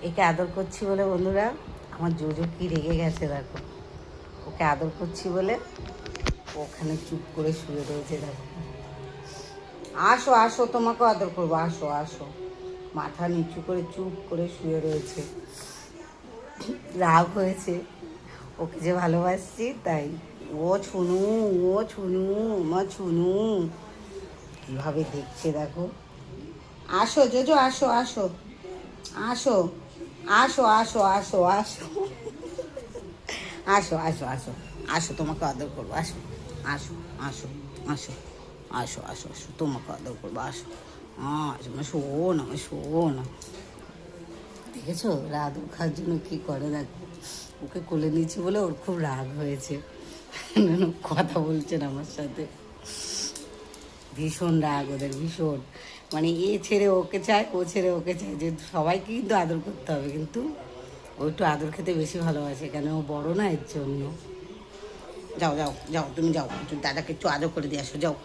একে আদর করছি বলে বন্ধুরা আমার জোজো কি রেগে গেছে দেখো। ওকে আদর করছি বলে ওখানে চুপ করে শুয়ে রয়েছে দেখো। আসো আসো, তোমাকেও আদর করবো, আসো আসো। মাথা নিচু করে চুপ করে শুয়ে রয়েছে, রাগ হয়েছে ওকে যে ভালোবাসছি তাই। ও ছুনু, ও ছুনু, মা ছুনু কীভাবে দেখছে দেখো। আসো জোজো, আসো আসো আসো আসো আসো আসো আসো আসো আসো আসো আসো, তোমাকে আদর করবো, আসো আসো আসো আসো আসো আসো আসো, তোমাকে আদর করবো, আসো আসো, আমার শোন, আমার শোন। দেখেছো আদর খাওয়ার জন্য কী করে দেখো। ওকে কোলে নিয়েছি বলে ওর খুব রাগ হয়েছে, কথা বলছে না আমার সাথে। ভীষণ রাগ ওদের, ভীষণ। মানে এ ছেড়ে ওকে চায়, ও ছেড়ে ওকে চায়, যে সবাইকে কিন্তু আদর করতে হবে, কিন্তু ও একটু আদর খেতে বেশি ভালোবাসে, কেন ও বড় না এর জন্য। যাও যাও যাও, তুমি যাও, একটু দাদাকে একটু আদর করে দিয়ে আসো, যাও।